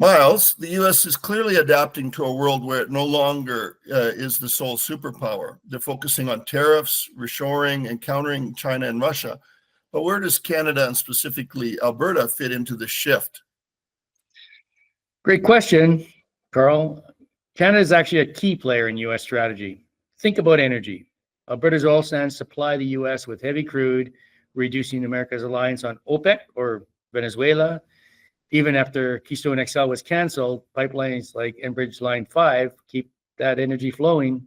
Myles, the U.S. is clearly adapting to a world where it no longer is the sole superpower. They're focusing on tariffs, reshoring, and countering China and Russia. But where does Canada and specifically Alberta fit into the shift? Great question, Carl. Canada is actually a key player in U.S. strategy. Think about energy. Alberta's oil sands supply the U.S. with heavy crude, reducing America's reliance on OPEC or Venezuela. Even after Keystone XL was canceled, pipelines like Enbridge Line 5 keep that energy flowing.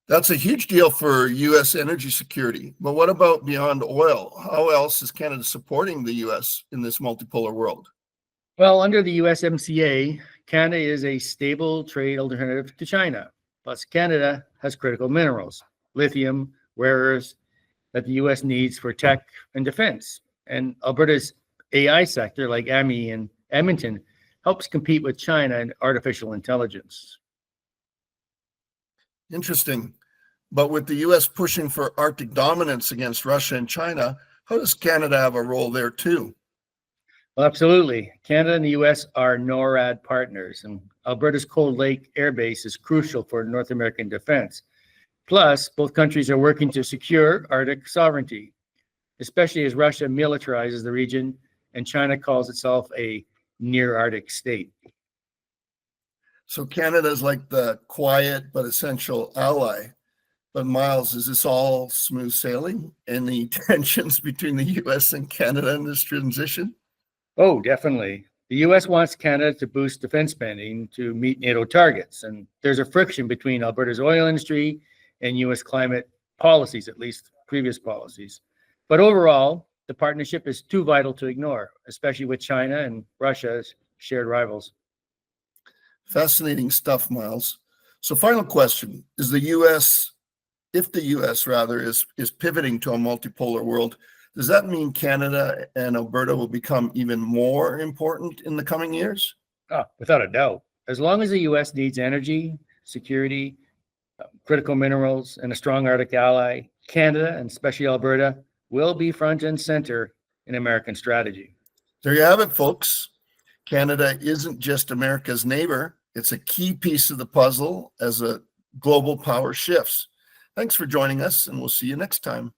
That's a huge deal for U.S. energy security. But what about beyond oil? How else is Canada supporting the U.S. in this multipolar world? Well, under the USMCA, Canada is a stable trade alternative to China. Plus, Canada has critical minerals, lithium, rare earths that the U.S. needs for tech and defense. And Alberta's AI sector, like AMI and Edmonton, helps compete with China in artificial intelligence. Interesting. But with the U.S. pushing for Arctic dominance against Russia and China, how does Canada have a role there too? Well, absolutely. Canada and the U.S. are NORAD partners, and Alberta's Cold Lake Air Base is crucial for North American defense. Plus, both countries are working to secure Arctic sovereignty, especially as Russia militarizes the region and China calls itself a near Arctic state. So Canada is like the quiet but essential ally. But Myles, is this all smooth sailing? Any tensions between the U.S. and Canada in this transition? Oh, definitely. The U.S. wants Canada to boost defense spending to meet NATO targets, and there's a friction between Alberta's oil industry and U.S. climate policies, at least previous policies. But overall, the partnership is too vital to ignore, especially with China and Russia as shared rivals. Fascinating stuff, Myles. So final question, is the U.S., if the U.S. rather, is pivoting to a multipolar world, does that mean Canada and Alberta will become even more important in the coming years? Oh, without a doubt. As long as the U.S. needs energy, security, critical minerals, and a strong Arctic ally, Canada, and especially Alberta, will be front and center in American strategy. There you have it, folks. Canada isn't just America's neighbor. It's a key piece of the puzzle as a global power shifts. Thanks for joining us, and we'll see you next time.